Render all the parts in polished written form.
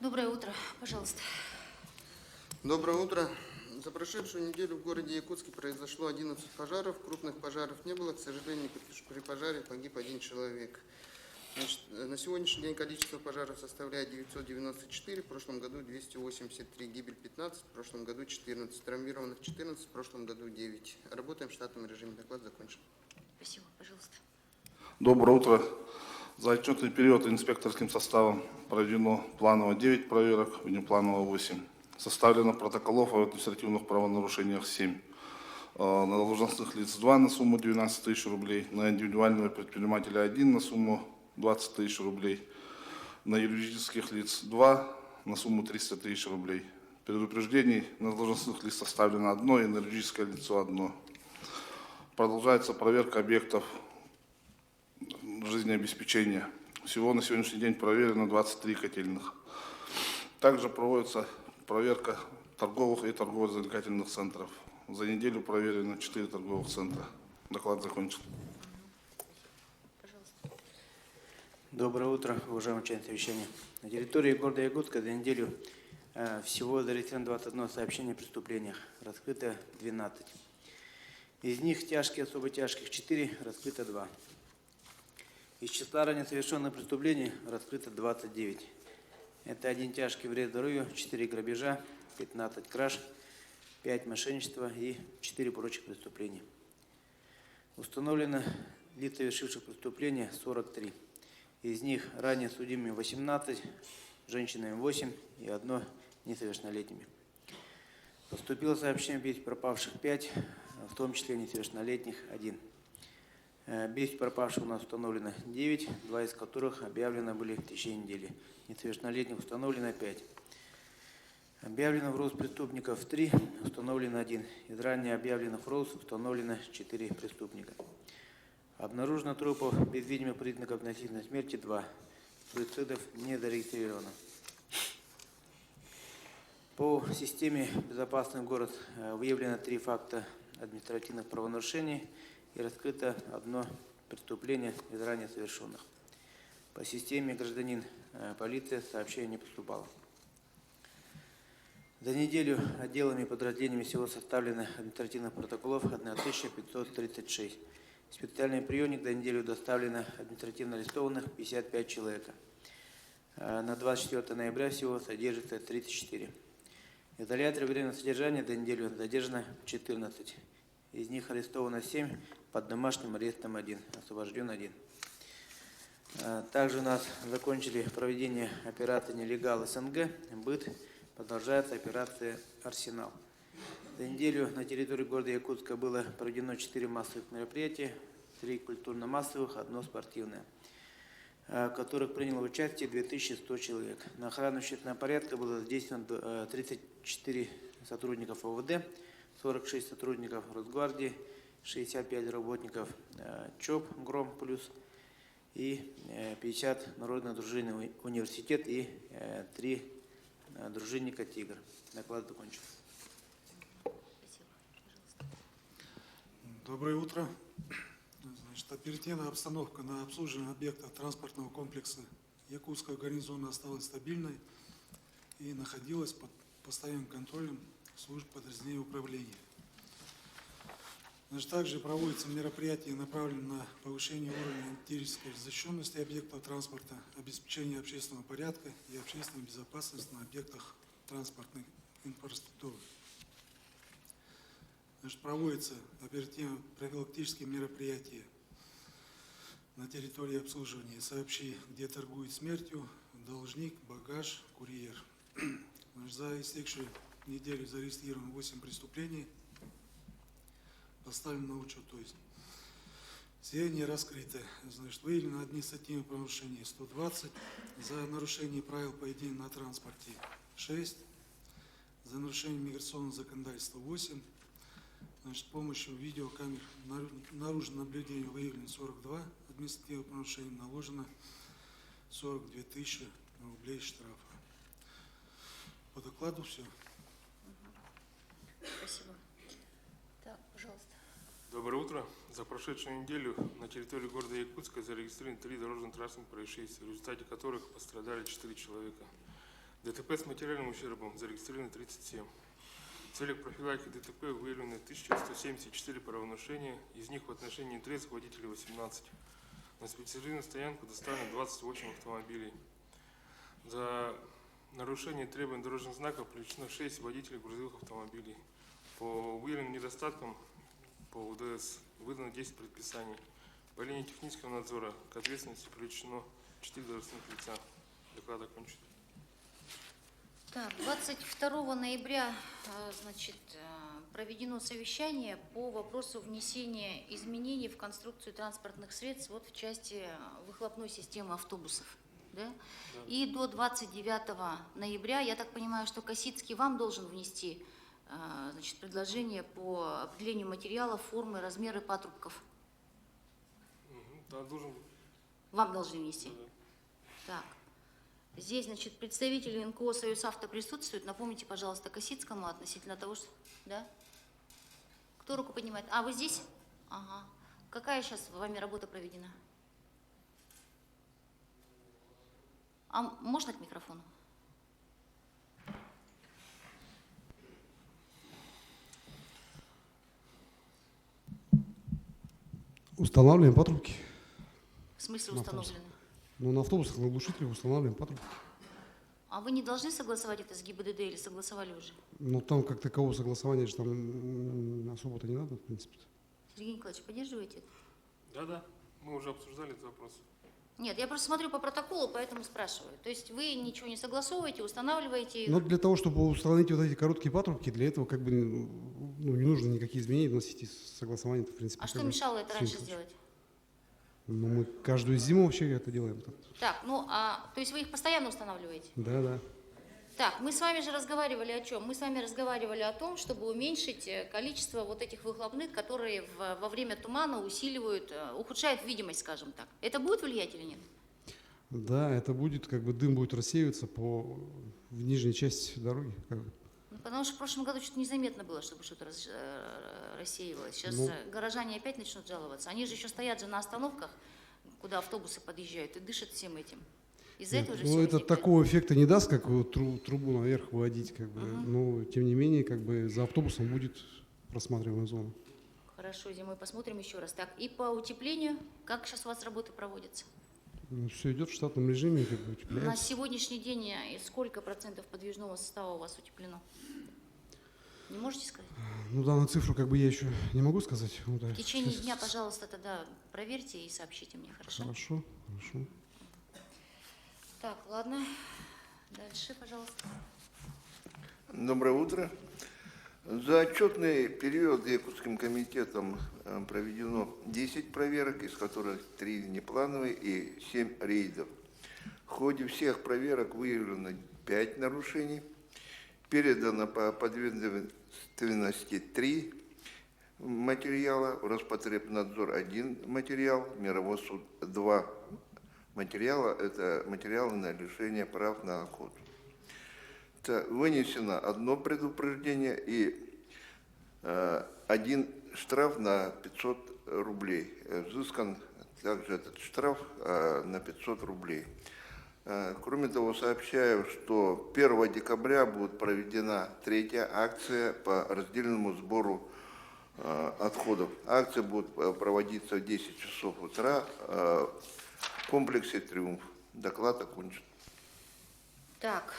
Доброе утро. Пожалуйста. Доброе утро. За прошедшую неделю в городе Якутске произошло 11 пожаров. Крупных пожаров не было. К сожалению, при пожаре погиб 1 человек. Значит, на сегодняшний день количество пожаров составляет 994, в прошлом году 283, гибель 15, в прошлом году 14, травмированных 14, в прошлом году 9. Работаем в штатном режиме. Доклад закончен. Спасибо. Пожалуйста. Доброе утро. За отчетный период инспекторским составом проведено планово 9 проверок, внепланово 8. Составлено протоколов о административных правонарушениях 7. На должностных лиц 2 на сумму 12 тысяч рублей, на индивидуального предпринимателя 1 на сумму 20 тысяч рублей, на юридических лиц 2 на сумму 300 тысяч рублей. Предупреждений на должностных лиц составлено 1, и на юридическое лицо 1. Продолжается проверка объектов жизнеобеспечения. Всего на сегодняшний день проверено 23 котельных. Также проводится проверка торговых и торгово-развлекательных центров. За неделю проверено 4 торговых центра. Доклад закончен. Пожалуйста. Доброе утро, уважаемые члены совещания. На территории города Якутска за неделю всего зарегистрировано 21 сообщение о преступлениях. Раскрыто 12. Из них тяжкие, особо тяжких 4, раскрыто 2. Из числа ранее совершенных преступлений раскрыто 29. Это 1 тяжкий вред здоровью, 4 грабежа, 15 краж, 5 мошенничества и 4 прочих преступления. Установлено лиц, совершивших преступления, 43. Из них ранее судимыми 18, женщинами 8 и 1 несовершеннолетними. Поступило сообщение о пропавших 5, в том числе несовершеннолетних 1. Без пропавших у нас установлено 9, 2 из которых объявлены были в течение недели. Несовершеннолетних установлено 5. Объявлено в розыск преступников 3, установлено 1. Из ранее объявленных в розыск установлено 4 преступника. Обнаружено трупов без видимых признаков насильственной смерти 2. Суицидов не зарегистрировано. По системе «Безопасный город» выявлено 3 факта административных правонарушений и раскрыто 1 преступление из ранее совершенных. По системе «Гражданин полиция» сообщение не поступало. За неделю отделами и подразделениями всего составлено административных протоколов 1536. В специальный приемник за неделю доставлено административно арестованных 55 человек. На 24 ноября всего содержится 34. В изоляторе временного содержания за неделю задержано 14. Из них арестовано 7, под домашним арестом 1, освобожден 1. Также у нас закончили проведение операции «Нелегал СНГ», «Быт», продолжается операция «Арсенал». За неделю на территории города Якутска было проведено 4 массовых мероприятия, 3 культурно-массовых, 1 спортивное, в которых приняло участие 2100 человек. На охрану общественного порядка было задействовано 34 сотрудников ОВД, 46 сотрудников Росгвардии, 65 работников ЧОП «Гром плюс» и 50 народных дружинный университет и 3 дружинника «Тигр». Доклад закончен. Доброе утро. Значит, оперативная обстановка на обслуживании объектов транспортного комплекса Якутского гарнизона осталась стабильной и находилась под постоянным контролем служб подразделений управления. Значит, также проводятся мероприятия, направленные на повышение уровня антитеррористической защищенности объектов транспорта, обеспечение общественного порядка и общественной безопасности на объектах транспортной инфраструктуры. Значит, проводятся оперативно-профилактические мероприятия на территории обслуживания. Сообщи, где торгует смертью, должник, багаж, курьер. Значит, за истекшую неделю зарегистрировано 8 преступлений, поставлено на учет, то есть все не раскрыты. Значит, выявлено административные правонарушения 120, за нарушение правил поведения на транспорте 6, за нарушение миграционного законодательства 8. Значит, с помощью видеокамер наружного наблюдения выявлено 42 административных правонарушений, наложено 42 тысячи рублей штрафа. По докладу все. Спасибо. Так, пожалуйста. Доброе утро. За прошедшую неделю на территории города Якутска зарегистрированы 3 дорожно-транспортных происшествия, в результате которых пострадали 4 человека. ДТП с материальным ущербом зарегистрировано 37. В целях профилактики ДТП выявлены 1174 правонарушения, из них в отношении нетрезвых водителей 18. На специализированную стоянку доставлено 28 автомобилей. За нарушение требований дорожных знаков привлечено 6 водителей грузовых автомобилей. По выявленным недостаткам по УДС выдано 10 предписаний. По линии технического надзора к ответственности привлечено 4 должностных лица. Доклад окончен. Так, 22 ноября, значит, проведено совещание по вопросу внесения изменений в конструкцию транспортных средств вот в части выхлопной системы автобусов. Да? И до 29 ноября, я так понимаю, что Косицкий вам должен внести, значит, предложение по определению материалов, формы, размеры патрубков. Да, должен быть. Вам должны внести. Да. Так. Здесь, значит, представители НКО «Союз Авто» присутствуют. Напомните, пожалуйста, Косицкому относительно того, что... Да? Кто руку поднимает? А, вы здесь? Ага. Какая сейчас вами работа проведена? А можно к микрофону? Устанавливаем патрубки. В смысле На установлены? Ну, на автобусах, на глушителях устанавливаем патрубки. А вы не должны согласовать это с ГИБДД или согласовали уже? Ну, там как такового согласования же там особо-то не надо, в принципе. Сергей Николаевич, поддерживаете? Да, мы уже обсуждали этот вопрос. Нет, я просто смотрю по протоколу, поэтому спрашиваю. То есть вы ничего не согласовываете, устанавливаете их? Но для того, чтобы установить вот эти короткие патрубки, для этого как бы ну, не нужно никакие изменения вносить из согласования, в принципе. А что как бы мешало это раньше симпл. сделать? Ну, мы каждую зиму вообще это делаем. Так, ну, то есть вы их постоянно устанавливаете? Да. Так, мы с вами же разговаривали о чем? Мы с вами разговаривали о том, чтобы уменьшить количество вот этих выхлопных, которые во время тумана усиливают, ухудшают видимость, скажем так. Это будет влиять или нет? Да, это будет, как бы дым будет рассеиваться в нижней части дороги. Как бы. Ну, потому что в прошлом году что-то незаметно было, чтобы что-то рассеивалось. Сейчас Ну. горожане опять начнут жаловаться. Они же еще стоят же на остановках, куда автобусы подъезжают, и дышат всем этим. Из-за Нет, этого же ну, все это возникает. такого эффекта не даст, как вот трубу наверх выводить, как бы. Но тем не менее, как бы за автобусом будет просматриваемая зона. Хорошо, зимой посмотрим еще раз. Так, и по утеплению, как сейчас у вас работы проводятся? Ну, все идет в штатном режиме, как бы На утепляется. сегодняшний день сколько процентов подвижного состава у вас утеплено? Не можете сказать? Ну, данную цифру как бы я еще не могу сказать. Ну, да. В течение Сейчас- дня, пожалуйста, тогда проверьте и сообщите мне, хорошо? Хорошо. Так, ладно. Дальше, пожалуйста. Доброе утро. За отчетный период Якутским комитетом проведено 10 проверок, из которых 3 внеплановые и 7 рейдов. В ходе всех проверок выявлено 5 нарушений, передано по подведомственности 3 материала, в Роспотребнадзор 1 материал, Мировой суд 2 материала, это материалы на лишение прав на охоту. Вынесено 1 предупреждение и 1 штраф на 500 рублей. Взыскан также этот штраф на 500 рублей. Кроме того, сообщаю, что 1 декабря будет проведена 3-я акция по раздельному сбору отходов. Акция будет проводиться в 10 часов утра в комплексе «Триумф». Доклад окончен. Так,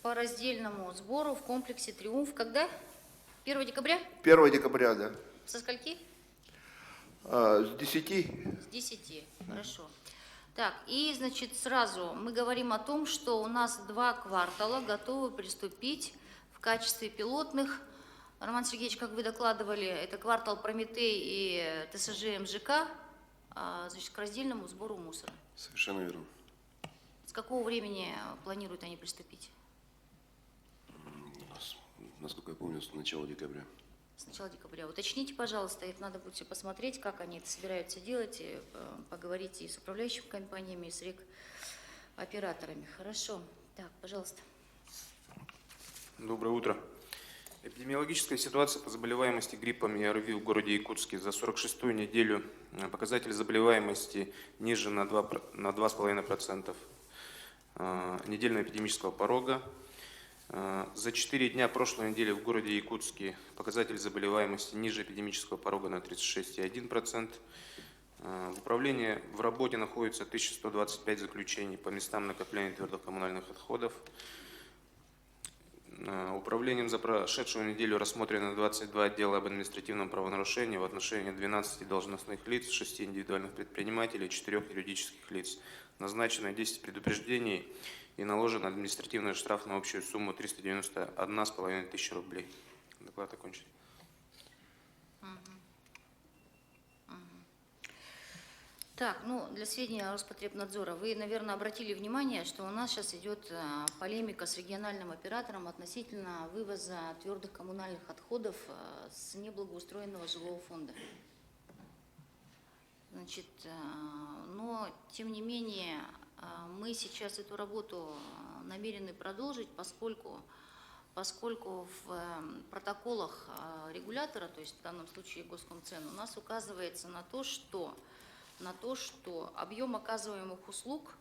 по раздельному сбору в комплексе «Триумф». Когда? 1 декабря? 1 декабря, да. Со скольки? С 10. С 10. Хорошо. Так, и, значит, сразу мы говорим о том, что у нас 2 квартала готовы приступить в качестве пилотных. Роман Сергеевич, как вы докладывали, это квартал «Прометей» и ТСЖ МЖК, значит, к раздельному сбору мусора. Совершенно верно. С какого времени планируют они приступить? Насколько я помню, с начала декабря. С начала декабря. Уточните, пожалуйста, это надо будет посмотреть, как они это собираются делать, и поговорить и с управляющими компаниями, и с операторами. Хорошо. Так, пожалуйста. Доброе утро. Эпидемиологическая ситуация по заболеваемости гриппом и ОРВИ в городе Якутске. За 46-ю неделю показатель заболеваемости ниже на 2,5%. недельного эпидемического порога. За 4 дня прошлой недели в городе Якутске показатель заболеваемости ниже эпидемического порога на 36,1%. В управлении в работе находится 1125 заключений по местам накопления твердых коммунальных отходов. Управлением за прошедшую неделю рассмотрено 22 дела об административном правонарушении в отношении 12 должностных лиц, 6 индивидуальных предпринимателей, 4 юридических лиц. Назначено 10 предупреждений и наложен административный штраф на общую сумму 391,5 тысячи рублей. Доклад окончен. Так, ну, для сведения Роспотребнадзора, вы, наверное, обратили внимание, что у нас сейчас идет полемика с региональным оператором относительно вывоза твердых коммунальных отходов с неблагоустроенного жилого фонда. Значит, но, тем не менее, мы сейчас эту работу намерены продолжить, поскольку в протоколах регулятора, то есть в данном случае Госкомцен, у нас указывается на то, что объем оказываемых услуг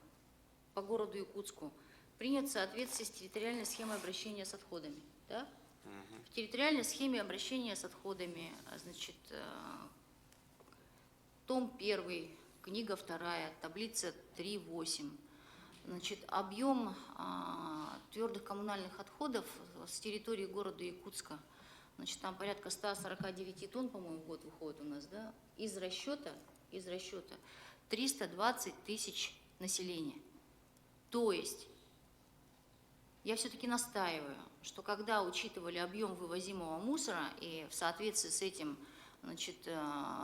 по городу Якутску принят в соответствии с территориальной схемой обращения с отходами. Да? В территориальной схеме обращения с отходами, значит, том 1, книга 2, таблица 3.8. Значит, объем твердых коммунальных отходов с территории города Якутска, значит, там порядка 149 тонн, по-моему, в год выходит у нас, да, из расчета 320 тысяч населения. То есть, я все-таки настаиваю, что когда учитывали объем вывозимого мусора и в соответствии с этим, значит,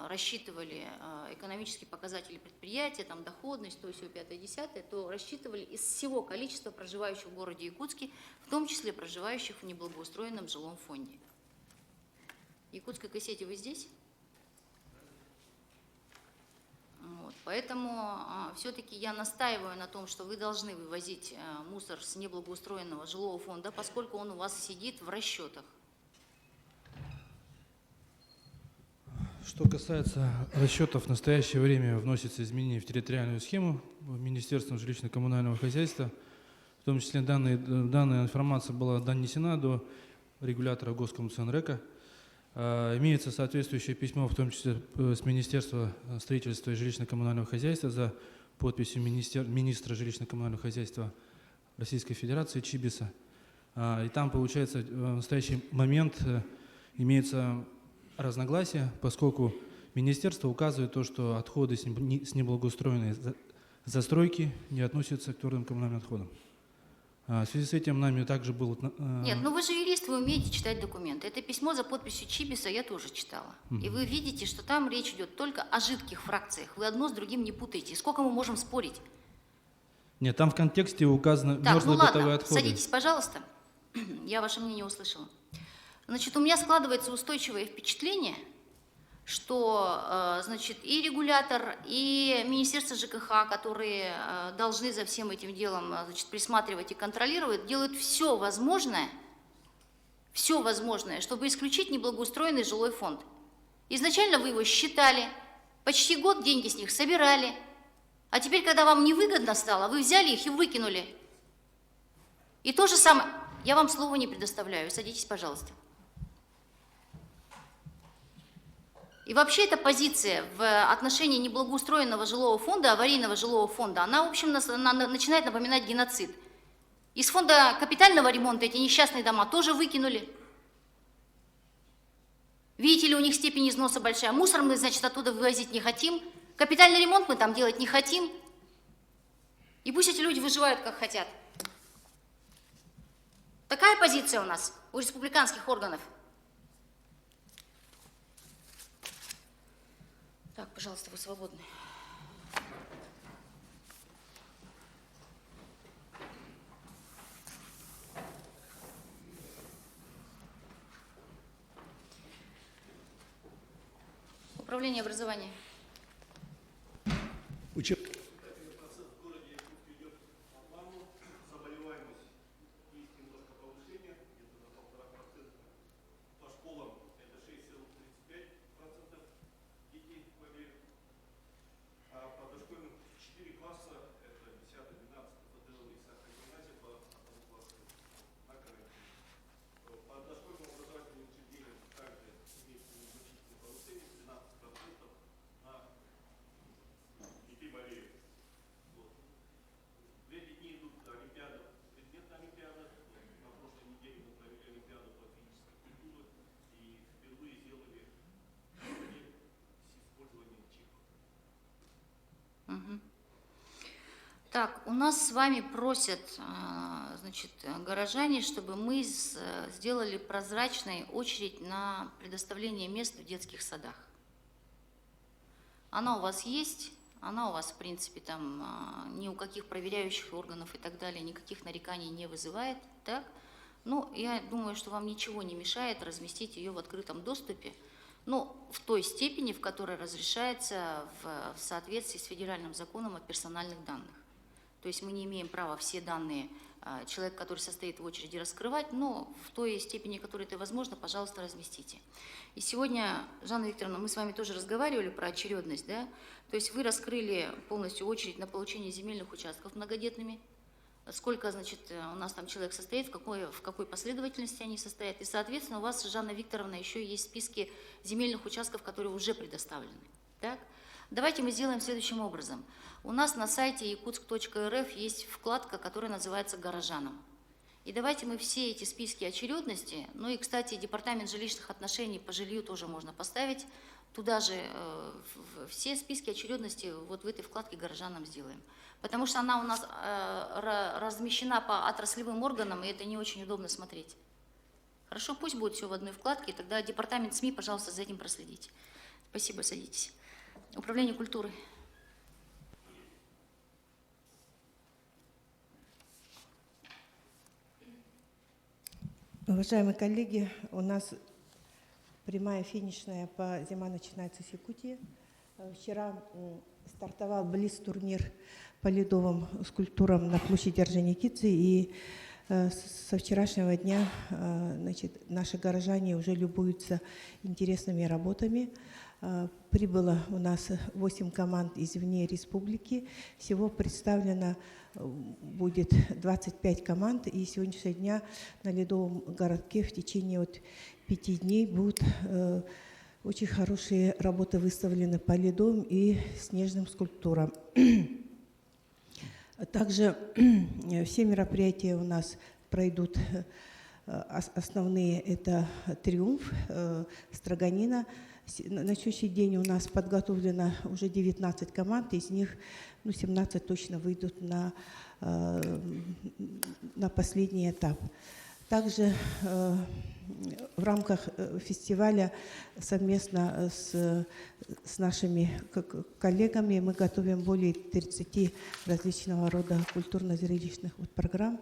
рассчитывали экономические показатели предприятия, там доходность, то все 5-10, то рассчитывали из всего количества проживающих в городе Якутске, в том числе проживающих в неблагоустроенном жилом фонде. Якутской кассете вы здесь? Вот. Поэтому все-таки я настаиваю на том, что вы должны вывозить мусор с неблагоустроенного жилого фонда, поскольку он у вас сидит в расчетах. Что касается расчетов, в настоящее время вносятся изменения в территориальную схему Министерством жилищно-коммунального хозяйства. В том числе данная информация была донесена до регулятора Госкомценрека. Имеется соответствующее письмо, в том числе с Министерства строительства и жилищно-коммунального хозяйства за подписью министра жилищно-коммунального хозяйства Российской Федерации Чибиса. И там, получается, в настоящий момент имеется разногласия, поскольку министерство указывает то, что отходы с неблагоустроенной застройки не относятся к твердым коммунальным отходам. В связи с этим нами также был... Нет, ну вы же юрист, вы умеете читать документы. Это письмо за подписью Чибиса я тоже читала. И вы видите, что там речь идет только о жидких фракциях. Вы одно с другим не путаете. Сколько мы можем спорить? Нет, там в контексте указаны Так, мерзлые ну ладно, бытовые отходы. садитесь, пожалуйста. Я ваше мнение услышала. Значит, у меня складывается устойчивое впечатление, что, значит, и регулятор, и Министерство ЖКХ, которые должны за всем этим делом, значит, присматривать и контролировать, делают все возможное, чтобы исключить неблагоустроенный жилой фонд. Изначально вы его считали, почти год деньги с них собирали, а теперь, когда вам невыгодно стало, вы взяли их и выкинули. И то же самое... Я вам слова не предоставляю, садитесь, пожалуйста. И вообще эта позиция в отношении неблагоустроенного жилого фонда, аварийного жилого фонда, она, в общем, начинает напоминать геноцид. Из фонда капитального ремонта эти несчастные дома тоже выкинули. Видите ли, у них степень износа большая. Мусор мы, значит, оттуда вывозить не хотим. Капитальный ремонт мы там делать не хотим. И пусть эти люди выживают, как хотят. Такая позиция у нас, у республиканских органов. Так, пожалуйста, вы свободны. Управление образования. Мгм. Так, у нас с вами просят, значит, горожане, чтобы мы сделали прозрачной очередь на предоставление мест в детских садах. Она у вас есть, она у вас, в принципе, там ни у каких проверяющих органов и так далее никаких нареканий не вызывает, так? Ну, я думаю, что вам ничего не мешает разместить ее в открытом доступе, ну, в той степени, в которой разрешается в соответствии с федеральным законом о персональных данных. То есть мы не имеем права все данные человека, который состоит в очереди, раскрывать, но в той степени, в которой это возможно, пожалуйста, разместите. И сегодня, Жанна Викторовна, мы с вами тоже разговаривали про очередность, да? То есть вы раскрыли полностью очередь на получение земельных участков многодетными. Сколько, значит, у нас там человек состоит, в какой последовательности они состоят. И, соответственно, у вас, Жанна Викторовна, еще есть списки земельных участков, которые уже предоставлены. Так? Давайте мы сделаем следующим образом. У нас на сайте yakutsk.rf есть вкладка, которая называется «Горожанам». И давайте мы все эти списки очередности, ну и, кстати, департамент жилищных отношений по жилью тоже можно поставить, туда же все списки очередности вот в этой вкладке «Горожанам» сделаем. Потому что она у нас размещена по отраслевым органам, и это не очень удобно смотреть. Хорошо, пусть будет все в одной вкладке, и тогда департамент СМИ, пожалуйста, за этим проследите. Спасибо, садитесь. Управление культуры. Уважаемые коллеги, у нас прямая финишная по «Зима начинается с Якутии». Вчера стартовал блиц-турнир по ледовым скульптурам на площади Орджоникидзе, и со вчерашнего дня, значит, наши горожане уже любуются интересными работами. Прибыло у нас 8 команд извне республики. Всего представлено будет 25 команд, и с сегодняшнего дня на ледовом городке в течение 5 дней будут очень хорошие работы выставлены по ледовым и снежным скульптурам. Также все мероприятия у нас пройдут. Основные — это «Триумф», «Строганина». На следующий день у нас подготовлено уже 19 команд, из них 17 точно выйдут на последний этап. Также в рамках фестиваля совместно с нашими коллегами мы готовим более 30 различного рода культурно-зрелищных программ.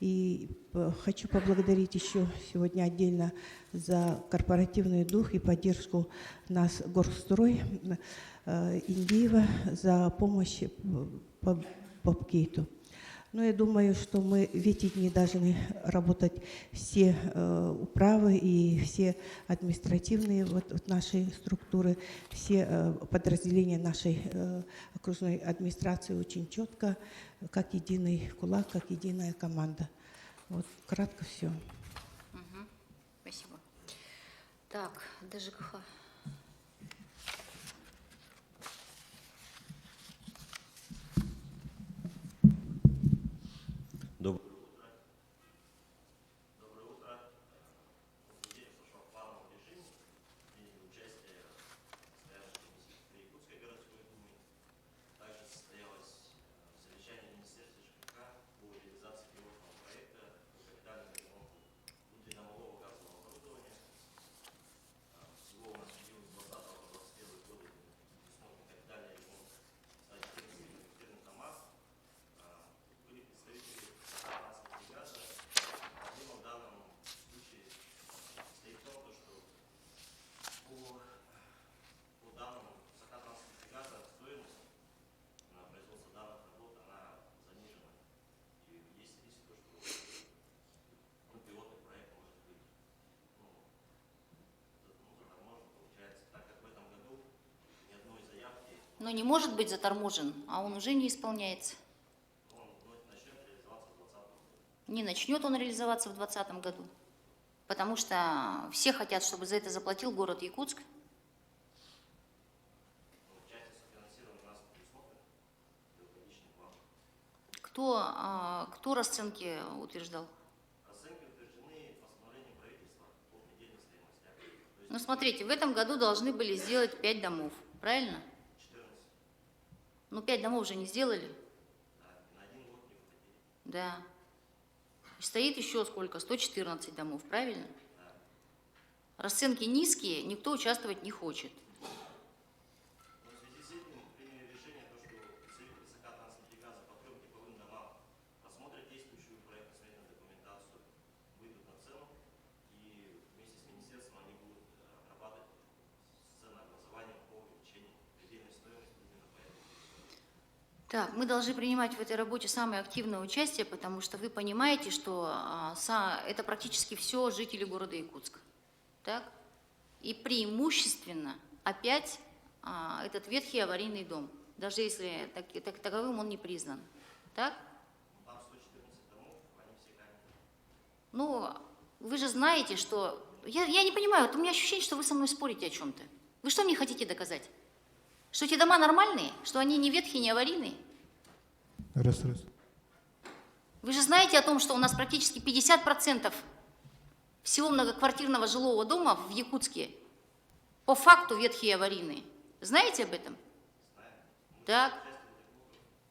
И хочу поблагодарить еще сегодня отдельно за корпоративный дух и поддержку нас Горстрой Индиева за помощь по Попкейту. Но я думаю, что мы в эти дни должны работать все управы и все административные наши структуры, все подразделения нашей окружной администрации очень четко, как единый кулак, как единая команда. Вот кратко все. Угу. Спасибо. Так, ДЖКХ. Но не может быть заторможен, а он уже не исполняется. Не начнет он реализоваться в 2020 году. Потому что все хотят, чтобы за это заплатил город Якутск. Кто расценки утверждал? Расценки утверждены постановлением правительства по предельной стоимости. Ну, смотрите, в этом году должны были сделать 5 домов, правильно? 14. Ну, 5 домов уже не сделали. Да, на 1 год не хватило. Да. И стоит еще сколько? 114 домов, правильно? Да. Расценки низкие, никто участвовать не хочет. Но в связи с этим приняли решение, то, что представители ЦК Транснефтегаза по 3 типовым домам рассмотрят действующую проектно-сметную документацию, выйдут на цену и вместе с министерством они будут отрабатывать ценообразование по увеличению предельной стоимости именно по этому. Так, мы должны принимать в этой работе самое активное участие, потому что вы понимаете, что это практически все жители города Якутск. Так? И преимущественно опять этот ветхий аварийный дом, даже если таковым он не признан. Так? Там 114 домов, они все каменные. Ну, вы же знаете, что... Я не понимаю, вот у меня ощущение, что вы со мной спорите о чем-то. Вы что мне хотите доказать? Что эти дома нормальные? Что они не ветхие, не аварийные? Раз. Вы же знаете о том, что у нас практически 50% всего многоквартирного жилого дома в Якутске по факту ветхие и аварийные. Знаете об этом? Так.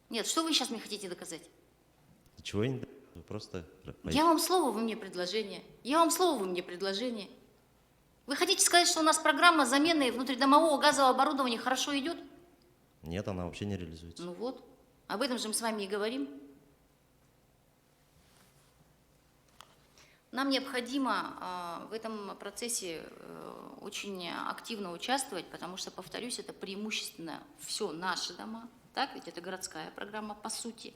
Нет, что вы сейчас мне хотите доказать? Ничего я не просто... Я вам слово, вы мне предложение. Я вам слово, вы мне предложение. Вы хотите сказать, что у нас программа замены внутридомового газового оборудования хорошо идет? Нет, она вообще не реализуется. Ну вот, об этом же мы с вами и говорим. Нам необходимо в этом процессе очень активно участвовать, потому что, повторюсь, это преимущественно все наши дома, так? Ведь это городская программа по сути.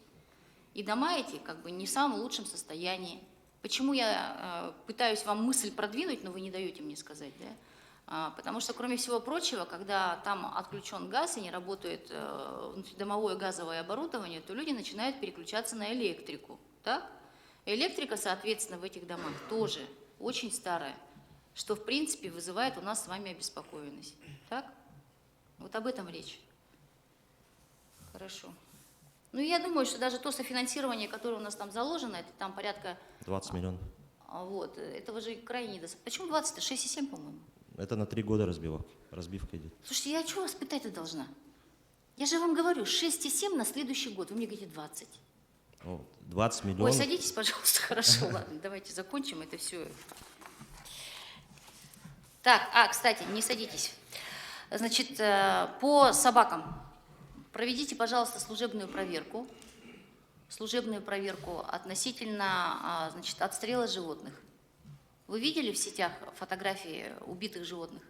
И дома эти как бы не в самом лучшем состоянии. Почему я пытаюсь вам мысль продвинуть, но вы не даете мне сказать, да? Потому что, кроме всего прочего, когда там отключен газ и не работает внутридомовое газовое оборудование, то люди начинают переключаться на электрику, так? Электрика, соответственно, в этих домах тоже очень старая, что, в принципе, вызывает у нас с вами обеспокоенность. Так? Вот об этом речь. Хорошо. Ну, я думаю, что даже то софинансирование, которое у нас там заложено, это там порядка... 20 миллионов. Вот, этого же крайне недостаточно. Почему 20-то? 6,7, по-моему. Это на 3 года разбивка идет. Слушайте, я что вас пытать-то должна? Я же вам говорю, 6,7 на следующий год. Вы мне говорите 20. 20 миллионов. Ой, садитесь, пожалуйста, хорошо, ладно, давайте закончим это все. Так, кстати, не садитесь. Значит, по собакам. Проведите, пожалуйста, служебную проверку относительно, значит, отстрела животных. Вы видели в сетях фотографии убитых животных?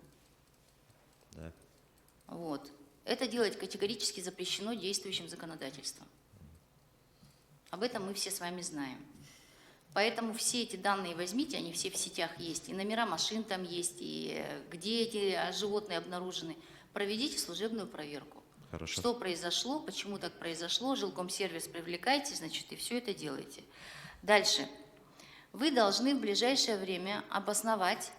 Да. Вот. Это делать категорически запрещено действующим законодательством. Об этом мы все с вами знаем. Поэтому все эти данные возьмите, они все в сетях есть, и номера машин там есть, и где эти животные обнаружены. Проведите служебную проверку. Хорошо. Что произошло, почему так произошло, жилкомсервис привлекайте, значит, и все это делаете. Дальше. Вы должны в ближайшее время обосновать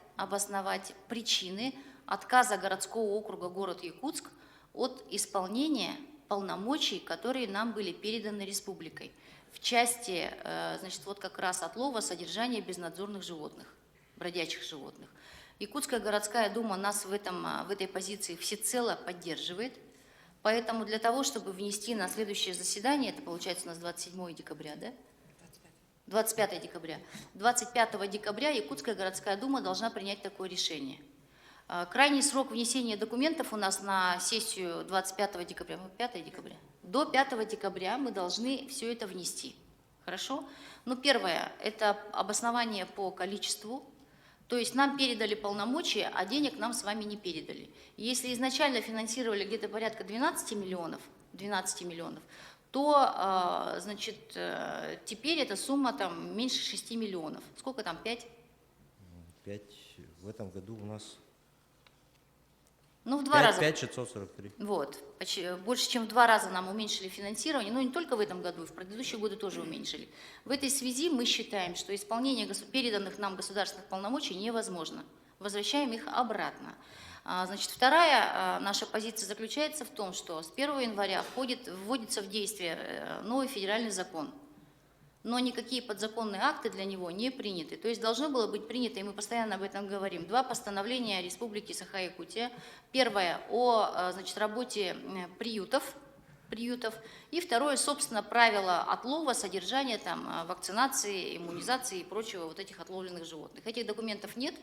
причины отказа городского округа город Якутск от исполнения полномочий, которые нам были переданы республикой. В части, значит, вот как раз отлова, содержания безнадзорных животных, бродячих животных. Якутская городская дума нас в этой позиции всецело поддерживает. Поэтому для того, чтобы внести на следующее заседание, это получается у нас 27 декабря, да? 25 декабря. 25 декабря Якутская городская дума должна принять такое решение. Крайний срок внесения документов у нас на сессию 25 декабря, 5 декабря. До 5 декабря мы должны все это внести. Хорошо? Ну, первое, это обоснование по количеству. То есть нам передали полномочия, а денег нам с вами не передали. Если изначально финансировали где-то порядка 12 миллионов, то, значит, теперь эта сумма там меньше 6 миллионов. Сколько там, 5? 5. В этом году у нас Ну, в 2 раза. 5643. Вот. Больше, чем в 2 раза нам уменьшили финансирование, но не только в этом году, и в предыдущие годы тоже уменьшили. В этой связи мы считаем, что исполнение переданных нам государственных полномочий невозможно. Возвращаем их обратно. Значит, вторая наша позиция заключается в том, что с 1 января вводится в действие новый федеральный закон, но никакие подзаконные акты для него не приняты. То есть должно было быть принято, и мы постоянно об этом говорим, 2 постановления Республики Саха-Якутия. Первое о, значит, работе приютов, и второе, собственно, правила отлова, содержания, там, вакцинации, иммунизации и прочего вот этих отловленных животных. Этих документов нет,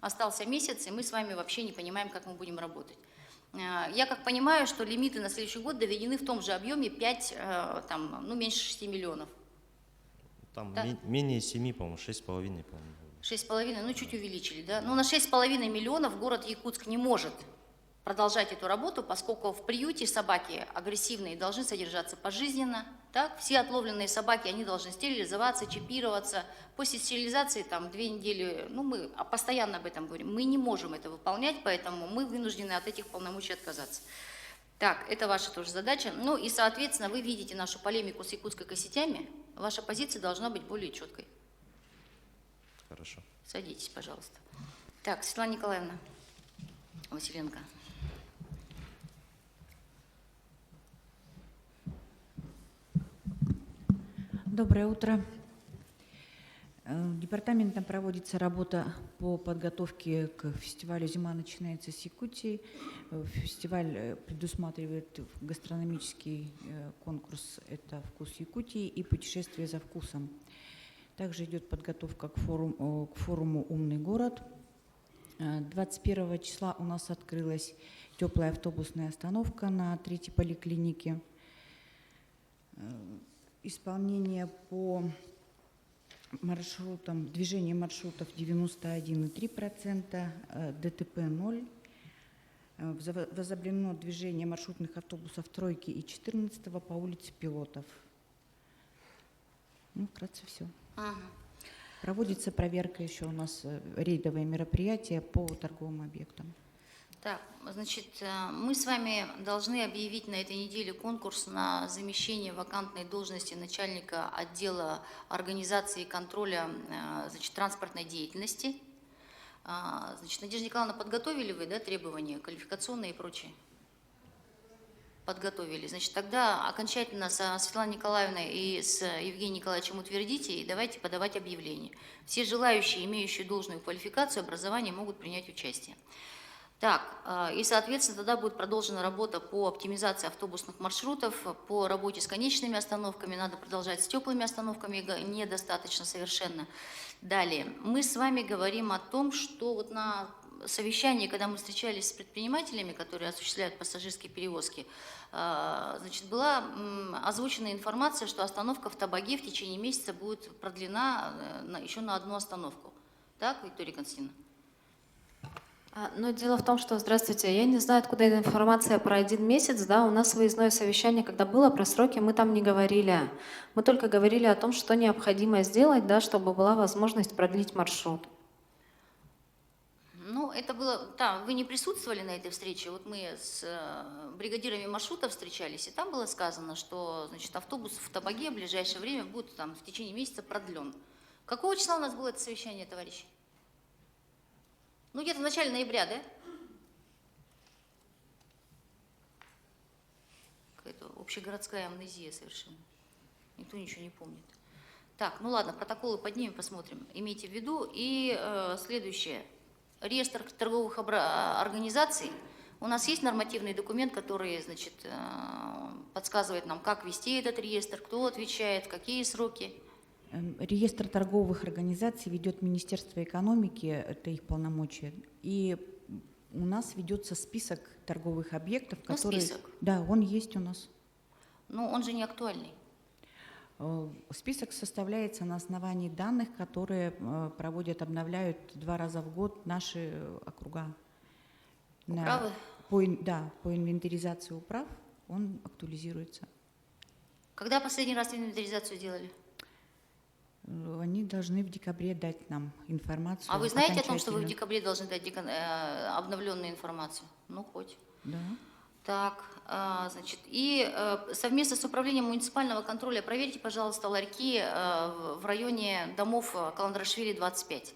остался месяц, и мы с вами вообще не понимаем, как мы будем работать. Я как понимаю, что лимиты на следующий год доведены в том же объеме 5, там, ну, меньше 6 миллионов. Там Да. менее 7, по-моему, 6,5, по-моему. 6,5, ну чуть увеличили, да? Ну на 6,5 миллионов город Якутск не может продолжать эту работу, поскольку в приюте собаки агрессивные должны содержаться пожизненно, так? Все отловленные собаки, они должны стерилизоваться, чипироваться. После стерилизации там 2 недели, ну мы постоянно об этом говорим, мы не можем это выполнять, поэтому мы вынуждены от этих полномочий отказаться. Так, это ваша тоже задача. Ну и, соответственно, вы видите нашу полемику с якутской косетями. Ваша позиция должна быть более четкой. Хорошо. Садитесь, пожалуйста. Так, Светлана Николаевна Василенко. Доброе утро. Департаментом проводится работа по подготовке к фестивалю «Зима начинается с Якутии». Фестиваль предусматривает гастрономический конкурс «Это вкус Якутии» и «Путешествие за вкусом». Также идет подготовка к форуму «Умный город». 21 числа у нас открылась теплая автобусная остановка на 3-й поликлинике. Исполнение по маршрутам, движение маршрутов 91,3%, ДТП 0. Возобновлено движение маршрутных автобусов 3 и 14 по улице Пилотов. Ну, вкратце все. Ага. Проводится проверка еще у нас, рейдовые мероприятия по торговым объектам. Так, значит, мы с вами должны объявить на этой неделе конкурс на замещение вакантной должности начальника отдела организации и контроля, значит, транспортной деятельности. Значит, Надежда Николаевна, подготовили вы, да, требования квалификационные и прочее? Подготовили. Значит, тогда окончательно со Светланой Николаевной и с Евгением Николаевичем утвердите и давайте подавать объявление. Все желающие, имеющие должную квалификацию, образование, могут принять участие. Так, и, соответственно, тогда будет продолжена работа по оптимизации автобусных маршрутов, по работе с конечными остановками, надо продолжать с теплыми остановками, недостаточно совершенно. Далее, мы с вами говорим о том, что вот на совещании, когда мы встречались с предпринимателями, которые осуществляют пассажирские перевозки, значит, была озвучена информация, что остановка в Табаге в течение месяца будет продлена еще на 1 остановку. Так, Виктория Константиновна? Но дело в том, что, здравствуйте, я не знаю, откуда эта информация про 1 месяц, да, у нас выездное совещание, когда было, про сроки мы там не говорили. Мы только говорили о том, что необходимо сделать, да, чтобы была возможность продлить маршрут. Ну, это было, да, вы не присутствовали на этой встрече, вот мы с бригадирами маршрутов встречались, и там было сказано, что, значит, автобус в Табаге в ближайшее время будет там в течение месяца продлен. Какого числа у нас было это совещание, товарищи? Ну, где-то в начале ноября, да? Какая-то общегородская амнезия совершенно. Никто ничего не помнит. Так, ну ладно, протоколы поднимем, посмотрим. Имейте в виду. И следующее. Реестр торговых организаций. У нас есть нормативный документ, который, значит, подсказывает нам, как вести этот реестр, кто отвечает, какие сроки. Реестр торговых организаций ведет Министерство экономики, это их полномочия, и у нас ведется список торговых объектов, которые… Список? Да, он есть у нас. Но он же не актуальный. Список составляется на основании данных, которые проводят, обновляют 2 раза в год наши округа. Управы? Да, по инвентаризации управ он актуализируется. Когда последний раз инвентаризацию делали? Они должны в декабре дать нам информацию. А вы знаете о том, что вы в окончательно. декабре должны дать обновленную информацию? Ну, хоть. Да. Так, значит, и совместно с управлением муниципального контроля проверьте, пожалуйста, ларьки в районе домов Каландрашвили 25.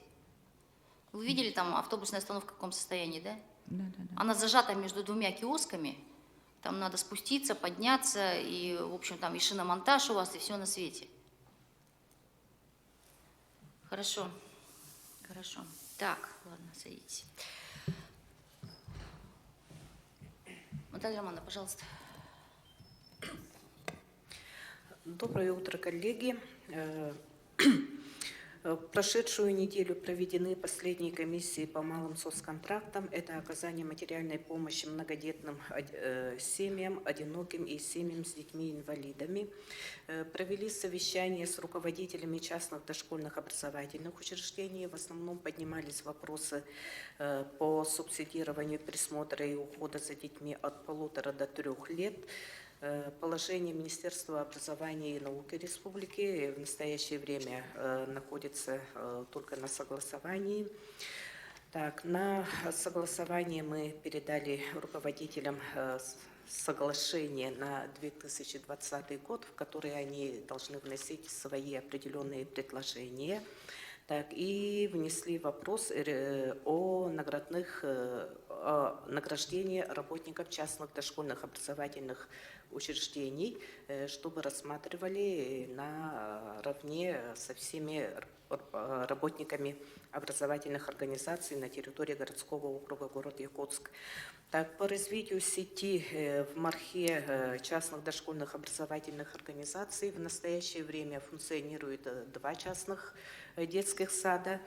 Вы видели там автобусная остановка в каком состоянии, да? Да, да, да. Она зажата между двумя киосками. Там надо спуститься, подняться, и, в общем, там и шиномонтаж у вас, и все на свете. Хорошо, хорошо. Так, ладно, садитесь. Наталья Романовна, пожалуйста. Доброе утро, коллеги. В прошедшую неделю проведены последние комиссии по малым соцконтрактам. Это оказание материальной помощи многодетным семьям, одиноким и семьям с детьми-инвалидами. Провели совещание с руководителями частных дошкольных образовательных учреждений. В основном поднимались вопросы по субсидированию присмотра и ухода за детьми от 1,5 до 3 лет. Положение Министерства образования и науки Республики в настоящее время находится только на согласовании. Так, на согласование мы передали руководителям соглашение на 2020 год, в которое они должны вносить свои определенные предложения. Так, и внесли вопрос о награждении работников частных дошкольных образовательных учреждений, чтобы рассматривали наравне со всеми работниками образовательных организаций на территории городского округа город Якутск. Так, по развитию сети в Мархе частных дошкольных образовательных организаций в настоящее время функционирует 2 частных детских сада.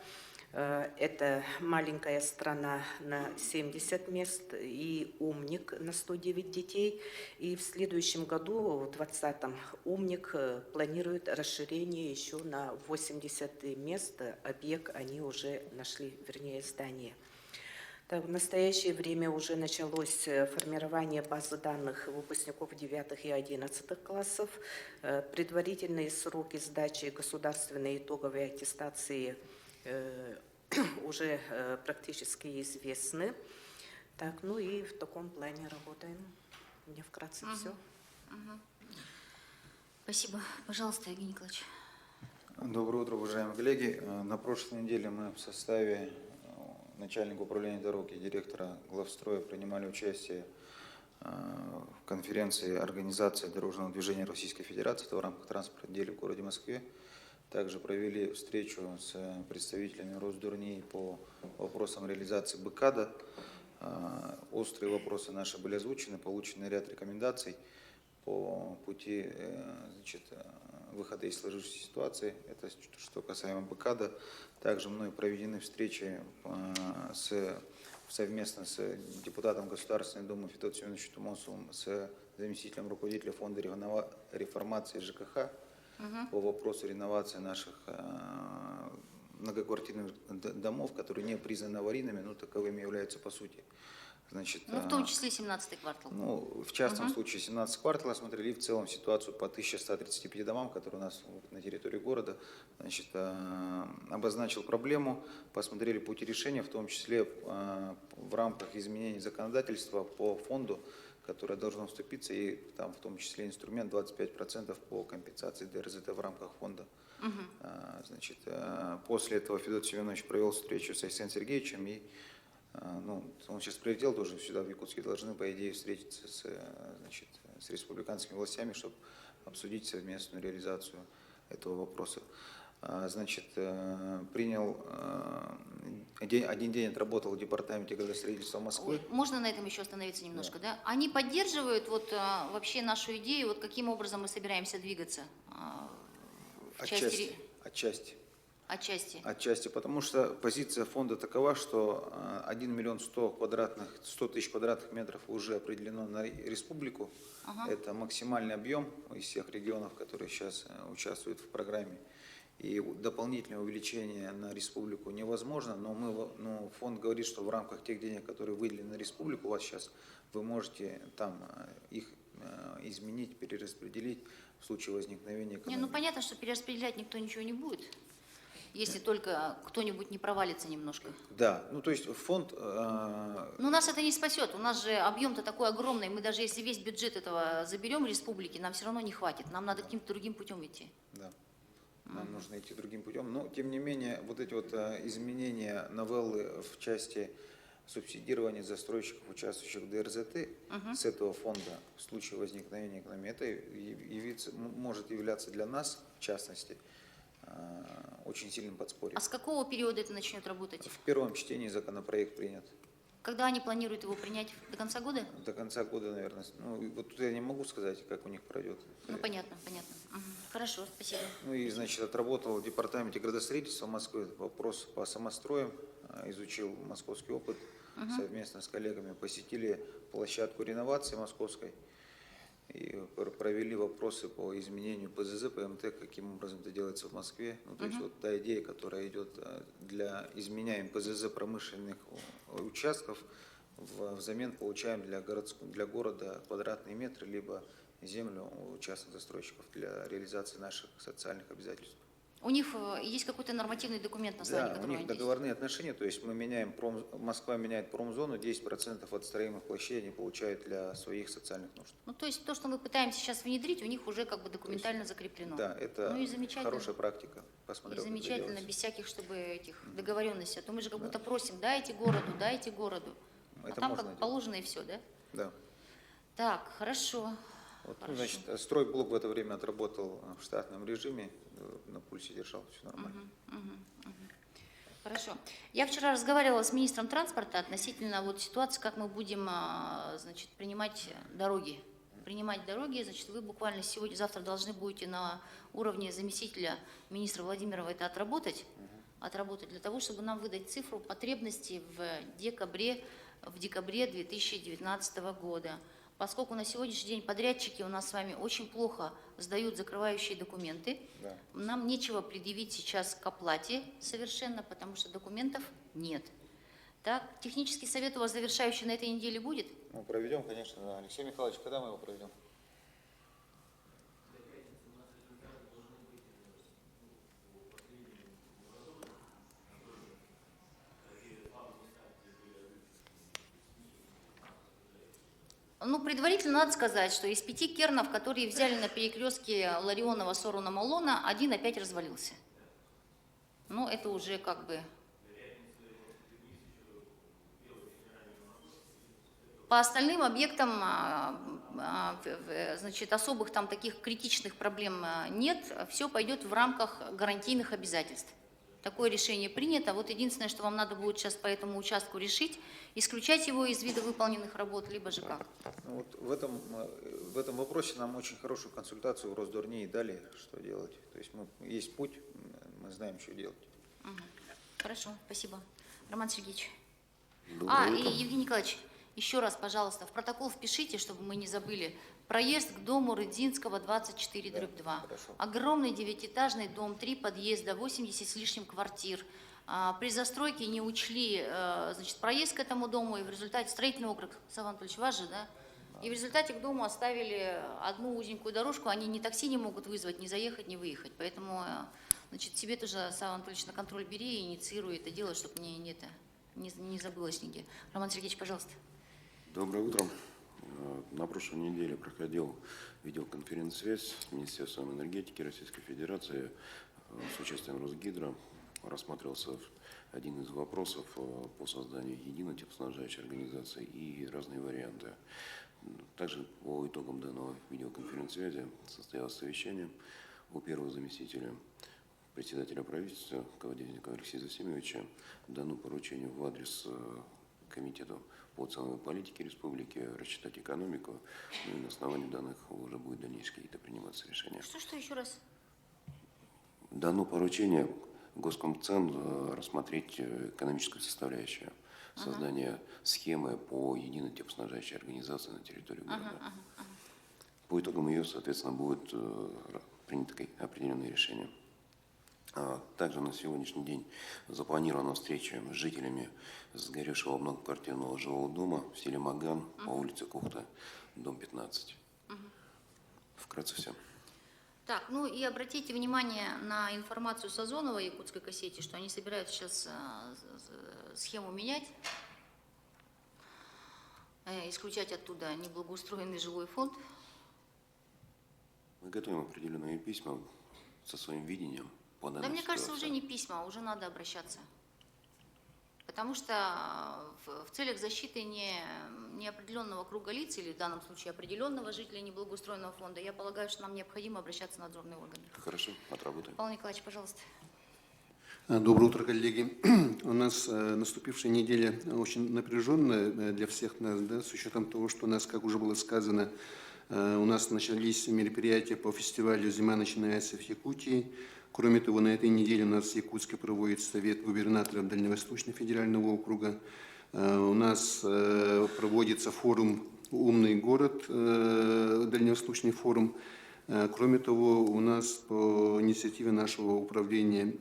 Это «Маленькая страна» на 70 мест и «Умник» на 109 детей. И в следующем году, в 2020-м, «Умник» планирует расширение еще на 80 мест. Объект они уже нашли, вернее, здание. Так, в настоящее время уже началось формирование базы данных выпускников 9 и 11 классов. Предварительные сроки сдачи государственной итоговой аттестации уже практически известны. Так, ну и в таком плане работаем. У меня вкратце все. Спасибо. Пожалуйста, Евгений Николаевич. Доброе утро, уважаемые коллеги. На прошлой неделе мы в составе начальника управления дорог и директора главстроя принимали участие в конференции организации дорожного движения Российской Федерации, это в рамках транспортной недели в городе Москве. Также провели встречу с представителями Росдурнии по вопросам реализации БКАДа. Острые вопросы наши были озвучены, получены ряд рекомендаций по пути выхода из сложившейся ситуации. Это что касаемо БКАДа. Также мной проведены встречи совместно с депутатом Государственной Думы Федотом Семеновичем Тумосовым, с заместителем руководителя фонда реформации ЖКХ по вопросу реновации наших многоквартирных домов, которые не признаны аварийными, но таковыми являются по сути. Значит, ну, в том числе 17-й квартал. Ну, в частном случае 17 квартал осмотрели в целом ситуацию по 1135 домам, которые у нас на территории города. Значит, обозначил проблему, посмотрели пути решения, в том числе в рамках изменений законодательства по фонду, которое должно вступиться, и там в том числе инструмент 25% по компенсации ДРЗТ в рамках фонда. Значит, после этого Федот Семенович провел встречу с Александром Сергеевичем, и ну, он сейчас прилетел тоже сюда, в Якутске, должны, по идее, встретиться с республиканскими властями, чтобы обсудить совместную реализацию этого вопроса. Значит, принял, один день отработал в департаменте градостроительства Москвы. Можно на этом еще остановиться немножко, да? Они поддерживают вот вообще нашу идею, вот каким образом мы собираемся двигаться? Отчасти, потому что позиция фонда такова, что 1 миллион 100 тысяч квадратных метров уже определено на республику. Это максимальный объем из всех регионов, которые сейчас участвуют в программе. И дополнительное увеличение на республику невозможно, но фонд говорит, что в рамках тех денег, которые выделены на республику, у вас сейчас вы можете там их изменить, перераспределить в случае возникновения Не, экономики. ну понятно, что перераспределять никто ничего не будет, если только кто-нибудь не провалится немножко. Да, ну то есть фонд... Но нас это не спасет. У нас же объем-то такой огромный. Мы даже если весь бюджет этого заберем республики, нам все равно не хватит. Нам надо каким-то другим путем идти. Да, нам нужно идти другим путем. Но, тем не менее, вот эти вот изменения новеллы в части субсидирования застройщиков, участвующих в ДРЗТ, с этого фонда в случае возникновения экономии, это может являться для нас, в частности, очень сильным подспорьем. А с какого периода это начнет работать? В первом чтении законопроект принят. Когда они планируют его принять? До конца года? До конца года, наверное. Ну, вот тут я не могу сказать, как у них пройдет. Ну, понятно, понятно. Угу. Хорошо, спасибо. Ну и, значит, отработал в департаменте градостроительства Москвы вопрос по самостроям, изучил московский опыт, совместно с коллегами посетили площадку реновации московской и провели вопросы по изменению ПЗЗ, ПМТ, каким образом это делается в Москве. Ну, то есть вот та идея, которая идет для изменяем ПЗЗ промышленных участков, взамен получаем для города квадратные метры, либо землю у частных застройщиков для реализации наших социальных обязательств. У них есть какой-то нормативный документ, на основании Да, у которого них они договорные отношения, то есть мы меняем, Москва меняет промзону, 10% от строимых площадей они получают для своих социальных нужд. Ну, то есть то, что мы пытаемся сейчас внедрить, у них уже как бы документально закреплено. Да, это ну, и замечательно. хорошая практика. Посмотрел, И как это замечательно, делается. без всяких, чтобы этих договоренностей. А то мы же как будто просим, дайте городу, дайте городу. А Это там можно как делать. положено и все, да? Да. Так, хорошо. Вот, ну, значит, стройблок в это время отработал в штатном режиме, на пульсе держал, все нормально. Хорошо. Я вчера разговаривала с министром транспорта относительно вот ситуации, как мы будем, значит, принимать дороги. Значит, вы буквально сегодня, завтра должны будете на уровне заместителя министра Владимирова это отработать для того, чтобы нам выдать цифру потребностей в декабре 2019 года. Поскольку на сегодняшний день подрядчики у нас с вами очень плохо сдают закрывающие документы, Да. нам нечего предъявить сейчас к оплате совершенно, потому что документов нет. Так, технический совет у вас завершающий на этой неделе будет? Ну, проведем, конечно, да. Алексей Михайлович, когда мы его проведем? Ну, предварительно надо сказать, что из 5 кернов, которые взяли на перекрестке Ларионова, Сорона, Малона, один опять развалился. Ну, это уже как бы... По остальным объектам, значит, особых там таких критичных проблем нет, все пойдет в рамках гарантийных обязательств. Такое решение принято. Вот единственное, что вам надо будет сейчас по этому участку решить, исключать его из вида выполненных работ, либо же как. Ну, вот в этом вопросе нам очень хорошую консультацию в Росдурне и дали, что делать. То есть есть путь, мы знаем, что делать. Хорошо, спасибо. Роман Сергеевич. Доброе И утро. Евгений Николаевич, еще раз, пожалуйста, в протокол впишите, чтобы мы не забыли. Проезд к дому Рыдзинского, 24/2. Огромный 9-этажный дом, 3 подъезда, 80 с лишним квартир. При застройке не учли, значит, проезд к этому дому, и в результате строительный округ, Савва Анатольевич, ваш же, да? И в результате к дому оставили одну узенькую дорожку, они ни такси не могут вызвать, ни заехать, ни выехать. Поэтому, значит, себе тоже, Савва Анатольевич, на контроль бери и инициируй это дело, чтобы не забылось нигде. Роман Сергеевич, пожалуйста. Доброе утро. На прошлой неделе проходил видеоконференц-связь с Министерством энергетики Российской Федерации с участием Росгидро. Рассматривался один из вопросов по созданию единой теплоснабжающей организации и разные варианты. Также по итогам данного видеоконференц-связи состоялось совещание у первого заместителя председателя правительства Ководезникова Алексея Засимовича. Дано поручение в адрес комитету по ценовой политике республики рассчитать экономику, и на основании данных уже будет дальнейшие какие-то приниматься решения. Что еще раз? Дано поручение Госкомцен рассмотреть экономическую составляющую создания схемы по единой теплоснабжающей организации на территории города. По итогам ее, соответственно, будут приняты определенные решения. Также на сегодняшний день запланирована встреча с жителями сгоревшего многоквартирного жилого дома в селе Маган по улице Кухта, дом 15. Вкратце все. Так, ну и обратите внимание на информацию Сазонова якутской кассете, что они собираются сейчас схему менять, исключать оттуда неблагоустроенный жилой фонд. Мы готовим определенные письма со своим видением по данной Да, мне кажется, ситуации. уже не письма, уже надо обращаться. Потому что в целях защиты неопределенного круга лиц, или в данном случае определенного жителя неблагоустроенного фонда, я полагаю, что нам необходимо обращаться в надзорные органы. Хорошо, отработаем. Павел Николаевич, пожалуйста. Доброе утро, коллеги. У нас наступившая неделя очень напряженная для всех нас, да, с учетом того, что у нас, как уже было сказано, у нас начались мероприятия по фестивалю «Зима начинается в Якутии». Кроме того, на этой неделе у нас в Якутске проводится совет губернаторов Дальневосточного федерального округа. У нас проводится форум «Умный город», Дальневосточный форум. Кроме того, у нас по инициативе нашего управления